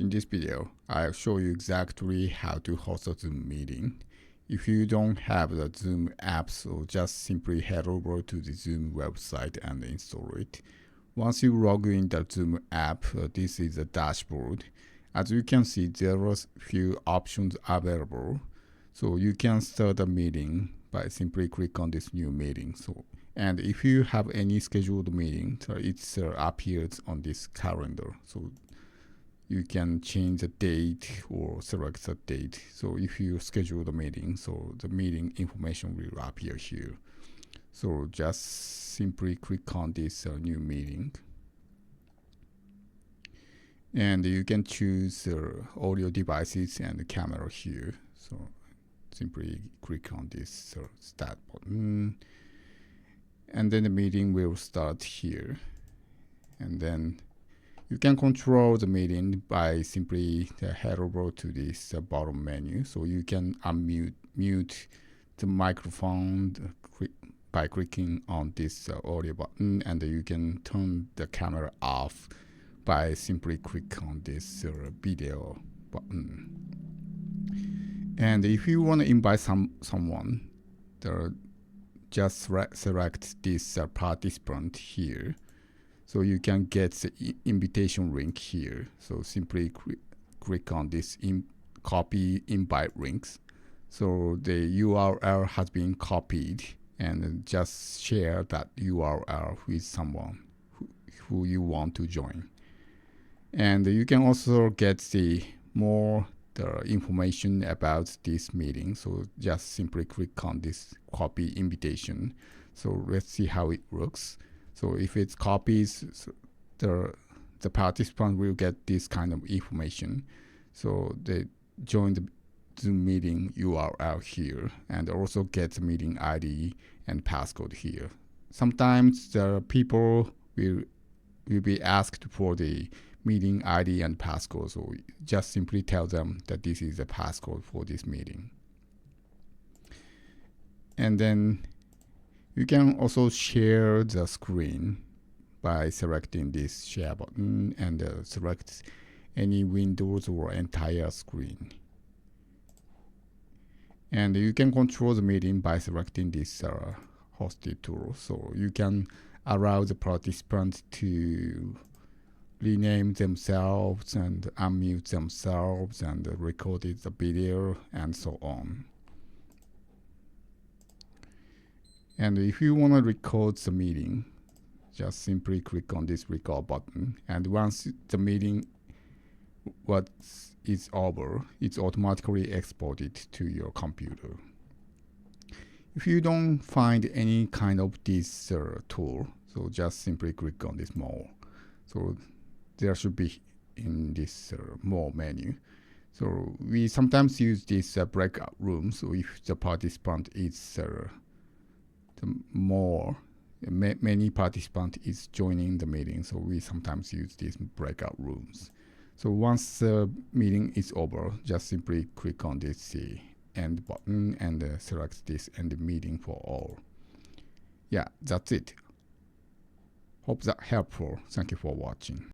In this video, I'll show you exactly how to host a Zoom meeting. If you don't have the Zoom app, so just simply head over to the Zoom website and install it. Once you log in the Zoom app, this is the dashboard. As you can see, there are a few options available. So you can start a meeting by simply click on this new meeting. And if you have any scheduled meeting, it appears on this calendar. So you can change the date or select the date. So if you schedule the meeting, so the meeting information will appear here. So just simply click on this new meeting. And you can choose audio devices and the camera here. So simply click on this start button. And then the meeting will start here. And then you can control the meeting by simply head over to this bottom menu. So you can mute the microphone by clicking on this audio button, and you can turn the camera off by simply click on this video button. And if you want to invite someone, just select this participant here. So you can get the invitation link here. So simply click on this copy invite links. So the URL has been copied, and just share that URL with someone who you want to join. And you can also get the information about this meeting. So just simply click on this copy invitation. So let's see how it works. So if it's copies, the participant will get this kind of information. So they join the Zoom meeting URL here, and also get the meeting ID and passcode here. Sometimes the people will be asked for the meeting ID and passcode. So just simply tell them that this is the passcode for this meeting. And then you can also share the screen by selecting this share button and select any windows or entire screen. And you can control the meeting by selecting this hosted tool. So you can allow the participants to rename themselves and unmute themselves and record the video and so on. And if you want to record the meeting, just simply click on this record button. And once the meeting is over, it's automatically exported to your computer. If you don't find any kind of this tool, so just simply click on this more. So there should be in this more menu. So we sometimes use this breakout room. So if the participant is many participants is joining the meeting, so we sometimes use these breakout rooms. So once the meeting is over, just simply click on this end button and select this end meeting for all. Yeah, that's it. Hope that helpful. Thank you for watching.